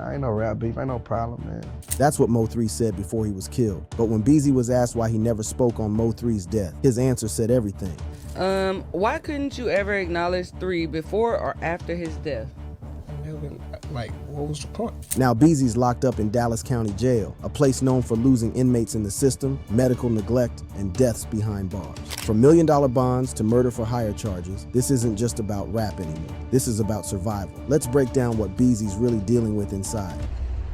I ain't no rap beef, ain't no problem, man. That's what Mo3 said before he was killed. But when Beezy was asked why he never spoke on Mo3's death, his answer said everything. Why couldn't you ever acknowledge 3 before or after his death? Like, what was the point? Now Beezy's locked up in Dallas County Jail, a place known for losing inmates in the system, medical neglect, and deaths behind bars. From $1 million bonds to murder for hire charges, this isn't just about rap anymore. This is about survival. Let's break down what Beezy's really dealing with inside.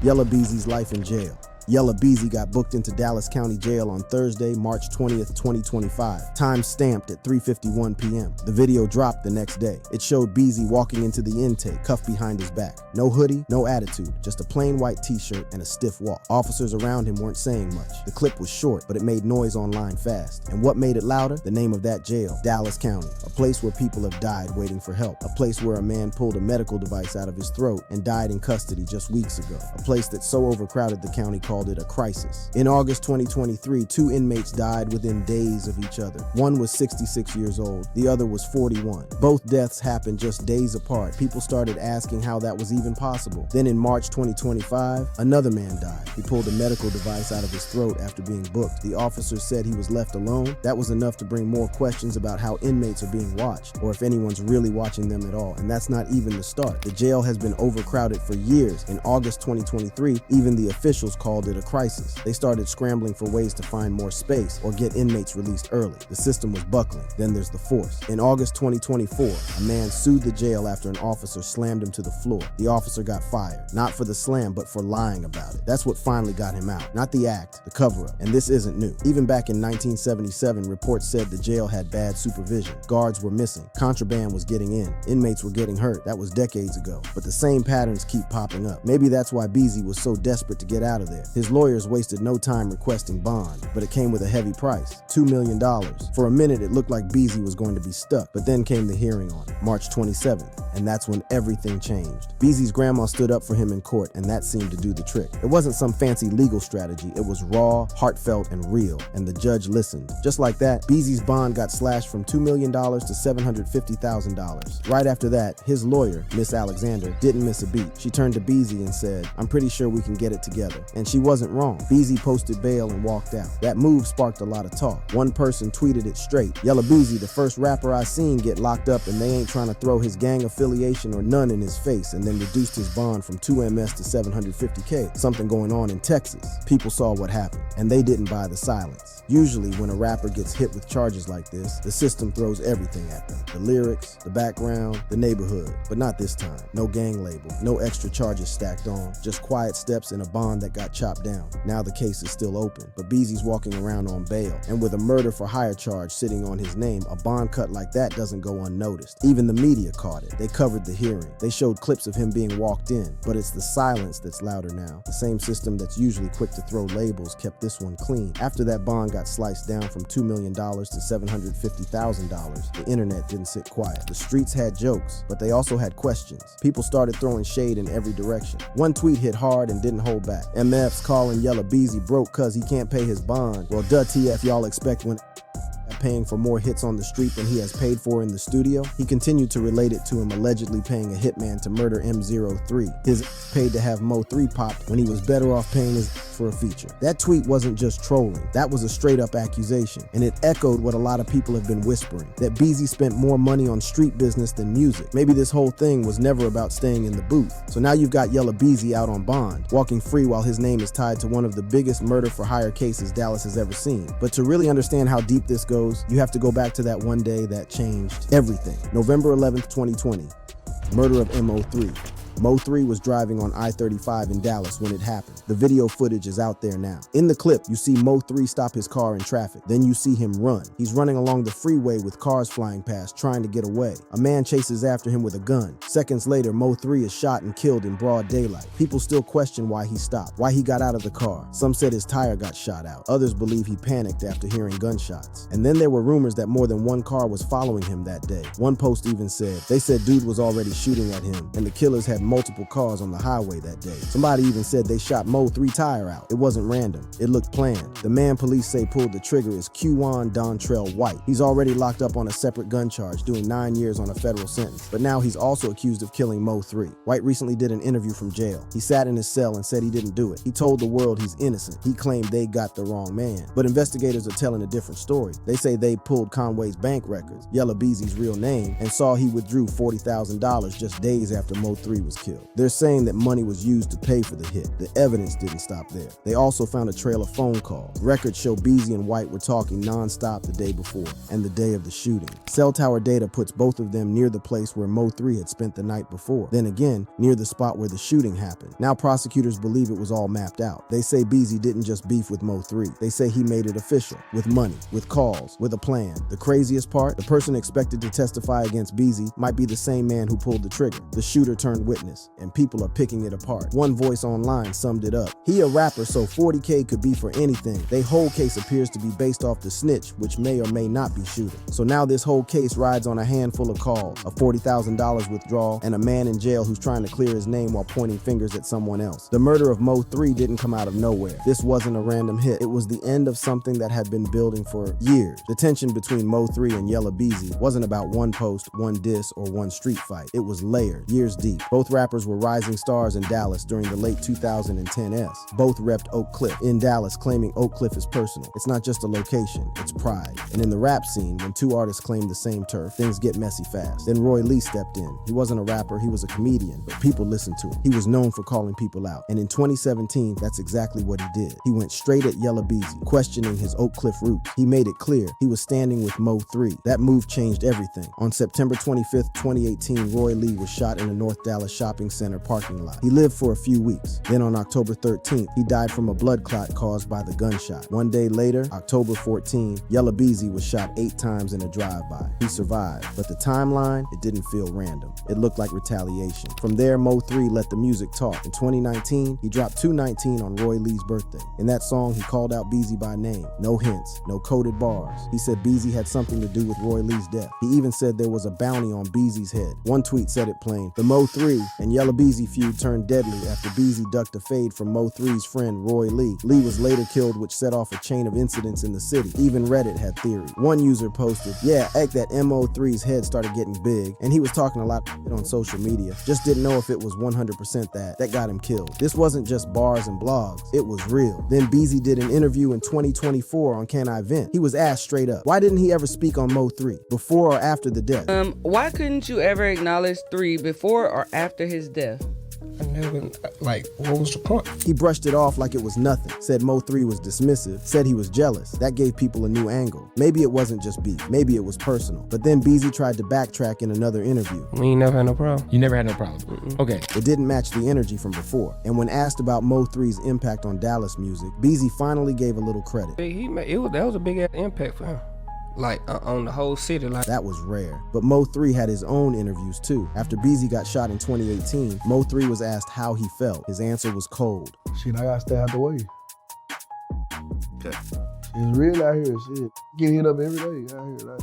Yella Beezy's life in jail. Yella Beezy got booked into Dallas County Jail on Thursday, March 20th, 2025. Time stamped at 3:51 p.m. The video dropped the next day. It showed Beezy walking into the intake, cuffed behind his back. No hoodie, no attitude, just a plain white t-shirt and a stiff walk. Officers around him weren't saying much. The clip was short, but it made noise online fast. And what made it louder? The name of that jail, Dallas County, a place where people have died waiting for help. A place where a man pulled a medical device out of his throat and died in custody just weeks ago. A place that's so overcrowded the county called it a crisis. In August 2023, 2 inmates died within days of each other. One was 66 years old, the other was 41. Both deaths happened just days apart. People started asking how that was even possible. Then in March 2025, another man died. He pulled a medical device out of his throat after being booked. The officers said he was left alone. That was enough to bring more questions about how inmates are being watched, or if anyone's really watching them at all. And that's not even the start. The jail has been overcrowded for years. In August 2023, even the officials called it a crisis. They started scrambling for ways to find more space or get inmates released early. The system was buckling. Then there's the force. In August 2024, a man sued the jail after an officer slammed him to the floor. The officer got fired, not for the slam, but for lying about it. That's what finally got him out. Not the act, the cover-up. And this isn't new. Even back in 1977, reports said the jail had bad supervision. Guards were missing. Contraband was getting in. Inmates were getting hurt. That was decades ago. But the same patterns keep popping up. Maybe that's why Beezy was so desperate to get out of there. His lawyers wasted no time requesting bond, but it came with a heavy price, $2 million. For a minute, it looked like Beezy was going to be stuck, but then came the hearing on it, March 27th, and that's when everything changed. Beezy's grandma stood up for him in court, and that seemed to do the trick. It wasn't some fancy legal strategy, it was raw, heartfelt, and real, and the judge listened. Just like that, Beezy's bond got slashed from $2 million to $750,000. Right after that, his lawyer, Miss Alexander, didn't miss a beat. She turned to Beezy and said, "I'm pretty sure we can get it together." And she wasn't wrong. Beezy posted bail and walked out. That move sparked a lot of talk. One person tweeted it straight: "Yella Beezy, the first rapper I seen get locked up, and they ain't trying to throw his gang affiliation or none in his face," and then reduced his bond from 2 MS to $750K. Something going on in Texas. People saw what happened, and they didn't buy the silence. Usually, when a rapper gets hit with charges like this, the system throws everything at them. The lyrics, the background, the neighborhood. But not this time. No gang label, no extra charges stacked on, just quiet steps and a bond that got chopped down. Now the case is still open, but Beezy's walking around on bail, and with a murder for hire charge sitting on his name, a bond cut like that doesn't go unnoticed. Even the media caught it. They covered the hearing. They showed clips of him being walked in, but it's the silence that's louder now. The same system that's usually quick to throw labels kept this one clean. After that bond got sliced down from $2 million to $750,000, the internet didn't sit quiet. The streets had jokes, but they also had questions. People started throwing shade in every direction. One tweet hit hard and didn't hold back. MF's calling Yella Beezy broke cause he can't pay his bond. Well, duh TF y'all expect when paying for more hits on the street than he has paid for in the studio? He continued to relate it to him allegedly paying a hitman to murder M03. His paid to have Mo3 popped when he was better off paying his for a feature. That tweet wasn't just trolling. That was a straight up accusation, and it echoed what a lot of people have been whispering, that Beezy spent more money on street business than music. Maybe this whole thing was never about staying in the booth. So now you've got Yella Beezy out on bond, walking free while his name is tied to one of the biggest murder for hire cases Dallas has ever seen. But to really understand how deep this goes, you have to go back to that one day that changed everything. November 11th, 2020, murder of Mo3. Mo3 was driving on I-35 in Dallas when it happened. The video footage is out there now. In the clip, you see Mo3 stop his car in traffic. Then you see him run. He's running along the freeway with cars flying past, trying to get away. A man chases after him with a gun. Seconds later, Mo3 is shot and killed in broad daylight. People still question why he stopped, why he got out of the car. Some said his tire got shot out. Others believe he panicked after hearing gunshots. And then there were rumors that more than one car was following him that day. One post even said, they said dude was already shooting at him, and the killers had multiple cars on the highway that day. Somebody even said they shot Mo3 tire out. It wasn't random. It looked planned. The man police say pulled the trigger is Qwan Dontrell White. He's already locked up on a separate gun charge, doing 9 years on a federal sentence. But now he's also accused of killing Mo3. White recently did an interview from jail. He sat in his cell and said he didn't do it. He told the world he's innocent. He claimed they got the wrong man. But investigators are telling a different story. They say they pulled Conway's bank records, Yella Beezy's real name, and saw he withdrew $40,000 just days after Mo3 was killed. They're saying that money was used to pay for the hit. The evidence didn't stop there. They also found a trail of phone calls. Records show Beezy and White were talking non-stop the day before and the day of the shooting. Cell tower data puts both of them near the place where Mo3 had spent the night before. Then again, near the spot where the shooting happened. Now prosecutors believe it was all mapped out. They say Beezy didn't just beef with Mo3. They say he made it official, with money, with calls, with a plan. The craziest part, the person expected to testify against Beezy might be the same man who pulled the trigger. The shooter turned witness, and people are picking it apart. One voice online summed it up. He a rapper, so 40K could be for anything. They whole case appears to be based off the snitch, which may or may not be shooting. So now this whole case rides on a handful of calls, a $40,000 withdrawal, and a man in jail who's trying to clear his name while pointing fingers at someone else. The murder of Mo3 didn't come out of nowhere. This wasn't a random hit. It was the end of something that had been building for years. The tension between Mo3 and Yella Beezy wasn't about one post, one diss, or one street fight. It was layered, years deep. Both rappers were rising stars in Dallas during the late 2010s. Both repped Oak Cliff. In Dallas, claiming Oak Cliff is personal. It's not just a location, it's pride. And in the rap scene, when two artists claim the same turf, things get messy fast. Then Roy Lee stepped in. He wasn't a rapper, he was a comedian, but people listened to him. He was known for calling people out. And in 2017, that's exactly what he did. He went straight at Yella Beezy, questioning his Oak Cliff roots. He made it clear he was standing with Mo3. That move changed everything. On September 25th, 2018, Roy Lee was shot in a North Dallas shopping center parking lot. He lived for a few weeks. Then on October 13th, he died from a blood clot caused by the gunshot. One day later, October 14, Yella Beezy was shot 8 times in a drive-by. He survived, but the timeline, it didn't feel random. It looked like retaliation. From there, Mo3 let the music talk. In 2019, he dropped 219 on Roy Lee's birthday. In that song, he called out Beezy by name. No hints, no coded bars. He said Beezy had something to do with Roy Lee's death. He even said there was a bounty on Beezy's head. One tweet said it plain. The Mo3 and Yella Beezy feud turned deadly after Beezy ducked a fade from Mo3's friend Roy Lee. Lee was later killed, which set off a chain of incidents in the city. Even Reddit had theory. One user posted, "Yeah, egg that Mo3's head started getting big, and he was talking a lot on social media. Just didn't know if it was 100% that got him killed." This wasn't just bars and blogs. It was real. Then Beezy did an interview in 2024 on Can I Vent. He was asked straight up, why didn't he ever speak on Mo3 before or after the death? Why couldn't you ever acknowledge 3 before or after his death? I never, what was the point? He brushed it off like it was nothing, said Mo3 was dismissive, said he was jealous. That gave people a new angle. Maybe it wasn't just beef, maybe it was personal. But then Beezy tried to backtrack in another interview. We ain't never had no problem. You never had no problem? Okay. It didn't match the energy from before. And when asked about Mo3's impact on Dallas music, Beezy finally gave a little credit. That was a big ass impact for him. On the whole city. That was rare. But Mo3 had his own interviews too. After Beezy got shot in 2018, Mo3 was asked how he felt. His answer was cold. Shit, I gotta stay out the way. Okay. It's real out here, shit. Get hit up every day out here,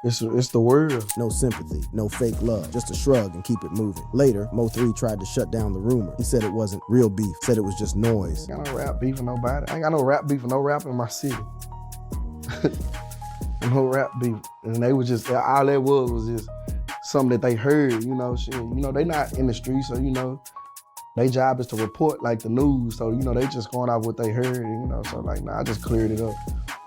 It's the world. No sympathy, no fake love, just a shrug and keep it moving. Later, Mo3 tried to shut down the rumor. He said it wasn't real beef, said it was just noise. I ain't got no rap beef with nobody. I ain't got no rap beef with no rapper in my city. No rap beef. And they was just, all that was just something that they heard, shit. They not in the streets, so, their job is to report like the news. So, they just going off what they heard, so I just cleared it up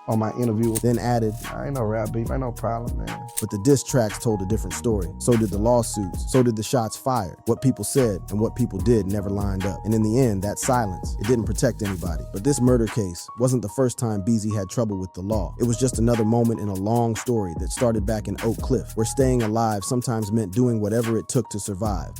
on my interview. Then added, I ain't no rap beef, ain't no problem, man. But the diss tracks told a different story. So did the lawsuits, so did the shots fired. What people said and what people did never lined up. And in the end, that silence, it didn't protect anybody. But this murder case wasn't the first time Beezy had trouble with the law. It was just another moment in a long story that started back in Oak Cliff, where staying alive sometimes meant doing whatever it took to survive.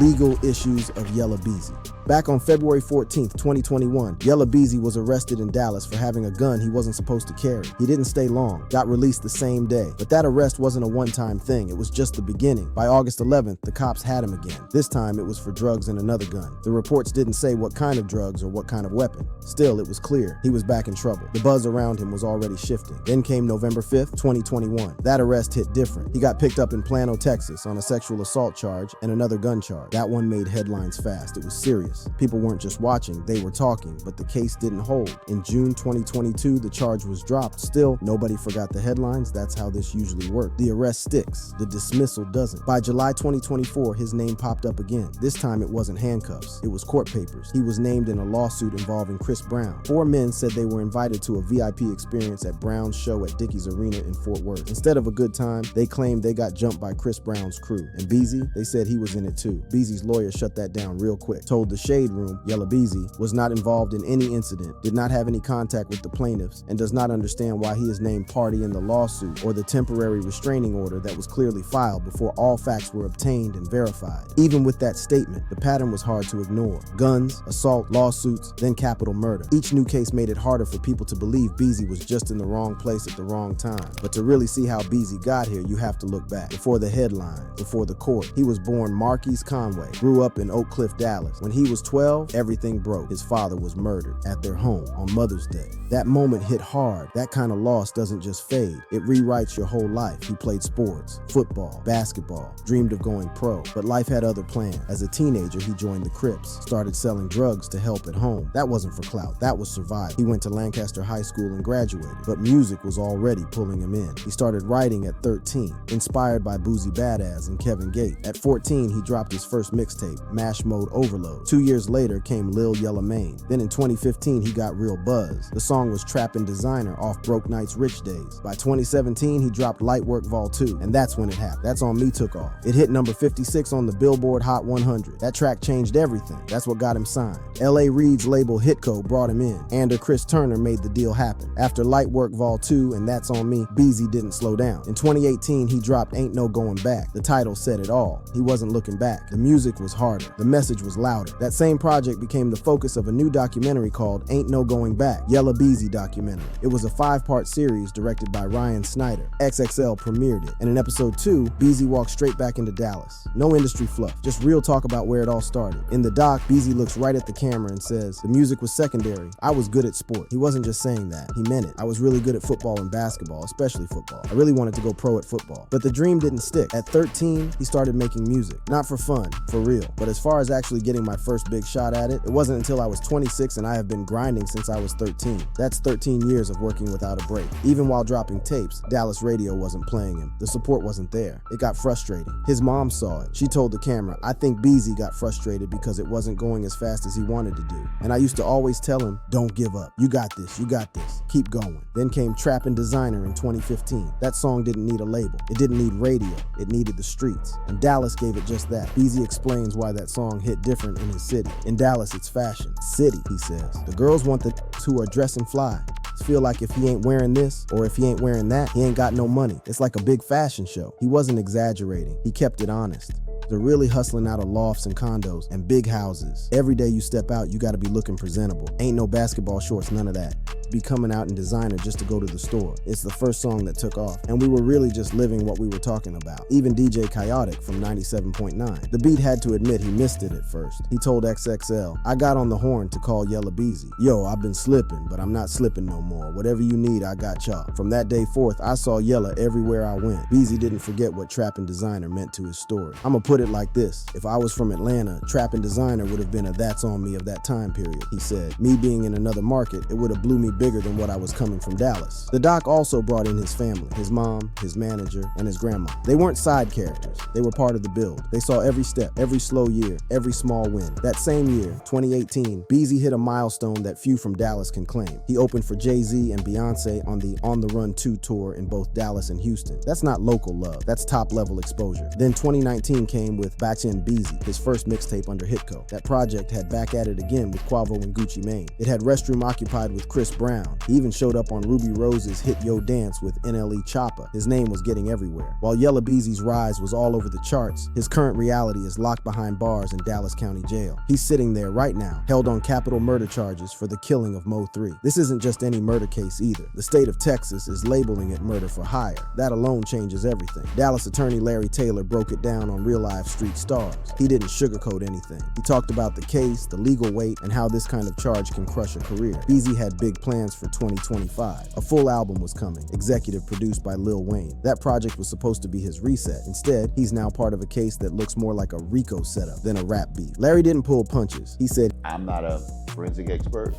Legal issues of Yella Beezy. Back on February 14th, 2021, Yella Beezy was arrested in Dallas for having a gun he wasn't supposed to carry. He didn't stay long, got released the same day. But that arrest wasn't a one-time thing, it was just the beginning. By August 11th, the cops had him again. This time it was for drugs and another gun. The reports didn't say what kind of drugs or what kind of weapon. Still, it was clear he was back in trouble. The buzz around him was already shifting. Then came November 5th, 2021. That arrest hit different. He got picked up in Plano, Texas on a sexual assault charge and another gun charge. That one made headlines fast. It was serious. People weren't just watching, they were talking, but the case didn't hold. In June 2022, the charge was dropped. Still, nobody forgot the headlines. That's how this usually works. The arrest sticks, the dismissal doesn't. By July 2024, his name popped up again. This time it wasn't handcuffs, it was court papers. He was named in a lawsuit involving Chris Brown. 4 men said they were invited to a VIP experience at Brown's show at Dickies Arena in Fort Worth. Instead of a good time, they claimed they got jumped by Chris Brown's crew. And Beezy, they said he was in it too. Beezy's lawyer shut that down real quick. Told the Shade Room, Yella Beezy was not involved in any incident, did not have any contact with the plaintiffs, and does not understand why he is named party in the lawsuit or the temporary restraining order that was clearly filed before all facts were obtained and verified. Even with that statement, the pattern was hard to ignore. Guns, assault, lawsuits, then capital murder. Each new case made it harder for people to believe Beezy was just in the wrong place at the wrong time. But to really see how Beezy got here, you have to look back. Before the headlines, before the court. He was born Marquise Conway, grew up in Oak Cliff, Dallas. When he was 12, everything broke. His father was murdered at their home on Mother's Day. That moment hit hard. That kind of loss doesn't just fade. It rewrites your whole life. He played sports, football, basketball, dreamed of going pro, but life had other plans. As a teenager, he joined the Crips, started selling drugs to help at home. That wasn't for clout, that was survival. He went to Lancaster High School and graduated, but music was already pulling him in. He started writing at 13, inspired by Boozy Badass and Kevin Gate. At 14, he dropped his first mixtape, Mash Mode Overload. 2 years later came Lil Yella Mane. Then in 2015, he got real buzz. The song was Trappin' Designer off Broke Knight's Rich Days. By 2017, he dropped Lightwork Vol 2, and that's when it happened. That's On Me took off. It hit number 56 on the Billboard Hot 100. That track changed everything. That's what got him signed. L.A. Reid's label Hitco brought him in, and Chris Turner made the deal happen. After Lightwork Vol 2 and That's On Me, Beezy didn't slow down. In 2018, he dropped Ain't No Going Back. The title said it all. He wasn't looking back. The music was harder. The message was louder. That same project became the focus of a new documentary called Ain't No Going Back, Yella Beezy documentary. It was a 5-part series directed by Ryan Snyder. XXL premiered it, and in episode 2, Beezy walked straight back into Dallas. No industry fluff, just real talk about where it all started. In the doc, Beezy looks right at the camera and says, "The music was secondary. I was good at sport." He wasn't just saying that, he meant it. "I was really good at football and basketball, especially football. I really wanted to go pro at football." But the dream didn't stick. At 13, he started making music. Not for fun, for real. But as far as actually getting my first big shot at it, it wasn't until I was 26, and I have been grinding since I was 13. That's 13 years of working without a break. Even while dropping tapes, Dallas radio wasn't playing him. The support wasn't there. It got frustrating. His mom saw it. She told the camera, "I think Beezy got frustrated because it wasn't going as fast as he wanted to do. And I used to always tell him, don't give up. You got this, you got this. Keep going." Then came Trappin' Designer in 2015. That song didn't need a label. It didn't need radio. It needed the streets. And Dallas gave it just that. Beezy explains why that song hit different in his city. In Dallas, it's fashion. City, he says. The girls want the who are dressing fly. Feel like if he ain't wearing this or if he ain't wearing that, he ain't got no money. It's like a big fashion show. He wasn't exaggerating. He kept it honest. They're really hustling out of lofts and condos and big houses. Every day you step out, you gotta be looking presentable. Ain't no basketball shorts, none of that. Be coming out in designer just to go to the store. It's the first song that took off, and we were really just living what we were talking about. Even DJ Chaotic from 97.9. The beat had to admit he missed it at first. He told XXL, "I got on the horn to call Yella Beezy. Yo, I've been slipping, but I'm not slipping no more. Whatever you need, I got y'all." From that day forth, I saw Yella everywhere I went. Beezy didn't forget what Trappin' Designer meant to his story. I'ma put it like this. If I was from Atlanta, Trappin' Designer would have been a That's On Me of that time period, he said. Me being in another market, it would have blew me bigger than what I was coming from Dallas. The doc also brought in his family, his mom, his manager, and his grandma. They weren't side characters. They were part of the build. They saw every step, every slow year, every small win. That same year, 2018, Beezy hit a milestone that few from Dallas can claim. He opened for Jay-Z and Beyonce on the On the Run 2 tour in both Dallas and Houston. That's not local love. That's top-level exposure. Then 2019 came with Bachin' Beezy, his first mixtape under Hitco. That project had Back at It Again with Quavo and Gucci Mane. It had Restroom Occupied with Chris Brown Brown. He even showed up on Ruby Rose's hit Yo Dance with NLE Choppa. His name was getting everywhere. While Yella Beezy's rise was all over the charts, his current reality is locked behind bars in Dallas County Jail. He's sitting there right now, held on capital murder charges for the killing of Mo 3. This isn't just any murder case either. The state of Texas is labeling it murder for hire. That alone changes everything. Dallas attorney Larry Taylor broke it down on Real Life Street Stars. He didn't sugarcoat anything. He talked about the case, the legal weight, and how this kind of charge can crush a career. Beezy had big plans for 2025. A full album was coming, executive produced by Lil Wayne. That project was supposed to be his reset. Instead, he's now part of a case that looks more like a RICO setup than a rap beef. Larry didn't pull punches. He said, I'm not a forensic expert,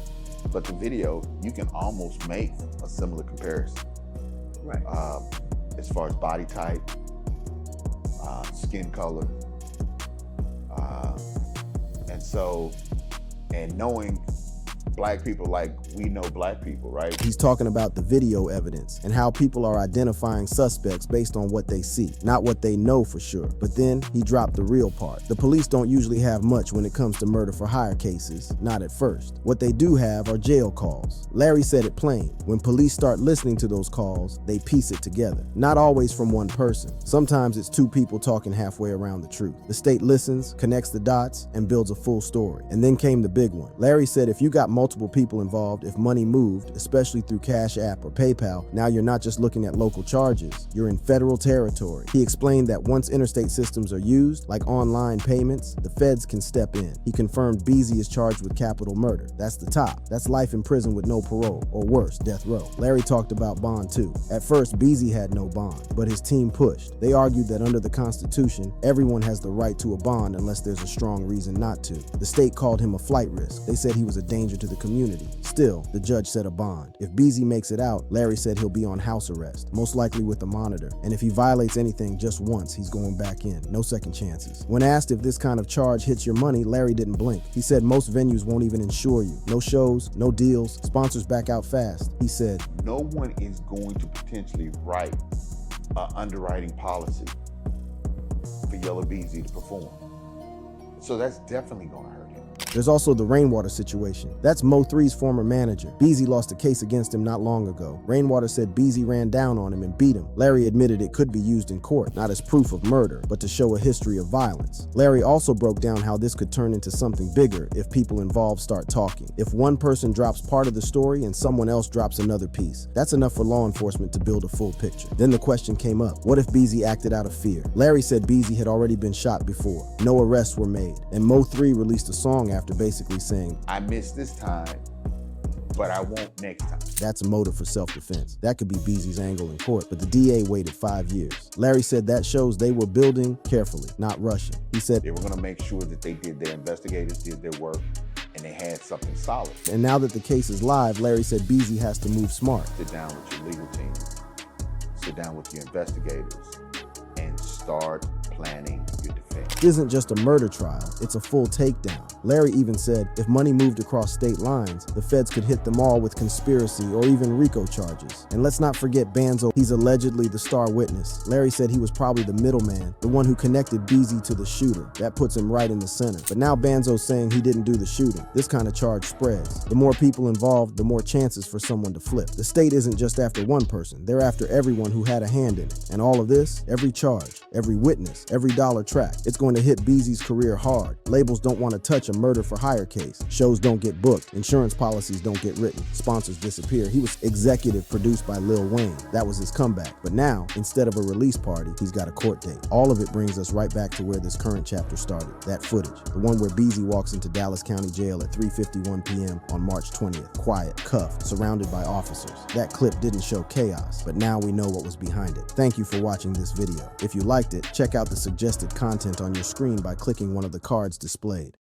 but the video, you can almost make a similar comparison. Right. As far as body type, skin color, and knowing black people like we know black people, right? He's talking about the video evidence and how people are identifying suspects based on what they see, not what they know for sure. But then he dropped the real part. The police don't usually have much when it comes to murder for hire cases, not at first. What they do have are jail calls. Larry said it plain. When police start listening to those calls, they piece it together. Not always from one person. Sometimes it's two people talking halfway around the truth. The state listens, connects the dots, and builds a full story. And then came the big one. Larry said if you got multiple people involved, if money moved, especially through Cash App or PayPal, now you're not just looking at local charges, you're in federal territory. He explained that once interstate systems are used, like online payments, the feds can step in. He confirmed Beezy is charged with capital murder. That's the top. That's life in prison with no parole, or worse, death row. Larry talked about bond too. At first, Beezy had no bond, but his team pushed. They argued that under the Constitution, everyone has the right to a bond unless there's a strong reason not to. The state called him a flight risk. They said he was a danger to the community. Still, the judge set a bond. If Beezy makes it out, Larry said he'll be on house arrest, most likely with a monitor. And if he violates anything just once, he's going back in. No second chances. When asked if this kind of charge hits your money, Larry didn't blink. He said most venues won't even insure you. No shows, no deals, sponsors back out fast. He said, no one is going to potentially write an underwriting policy for Yella Beezy to perform. So that's definitely going to hurt him. There's also the Rainwater situation. That's Mo 3's former manager. Beezy lost a case against him not long ago. Rainwater said Beezy ran down on him and beat him. Larry admitted it could be used in court, not as proof of murder, but to show a history of violence. Larry also broke down how this could turn into something bigger if people involved start talking. If one person drops part of the story and someone else drops another piece, that's enough for law enforcement to build a full picture. Then the question came up, what if Beezy acted out of fear? Larry said Beezy had already been shot before. No arrests were made. And Mo 3 released a song after basically saying, I missed this time, but I won't next time. That's a motive for self-defense. That could be Beezy's angle in court, but the DA waited 5 years. Larry said that shows they were building carefully, not rushing. He said, they were gonna make sure that they did, their investigators did their work, and they had something solid. And now that the case is live, Larry said Beezy has to move smart. Sit down with your legal team, sit down with your investigators, and start planning your defense. This isn't just a murder trial, it's a full takedown. Larry even said if money moved across state lines, the feds could hit them all with conspiracy or even RICO charges. And let's not forget Banzo, he's allegedly the star witness. Larry said he was probably the middleman, the one who connected Beezy to the shooter. That puts him right in the center. But now Banzo's saying he didn't do the shooting. This kind of charge spreads. The more people involved, the more chances for someone to flip. The state isn't just after one person, they're after everyone who had a hand in it. And all of this, every charge, every witness, every dollar tracked, it's going to hit Beezy's career hard. Labels don't want to touch a murder for hire case. Shows don't get booked. Insurance policies don't get written. Sponsors disappear. He was executive produced by Lil Wayne. That was his comeback. But now, instead of a release party, he's got a court date. All of it brings us right back to where this current chapter started. That footage. The one where Beezy walks into Dallas County Jail at 3:51 p.m. on March 20th. Quiet, cuffed, surrounded by officers. That clip didn't show chaos, but now we know what was behind it. Thank you for watching this video. If you liked it, check out the suggested content on your screen by clicking one of the cards displayed.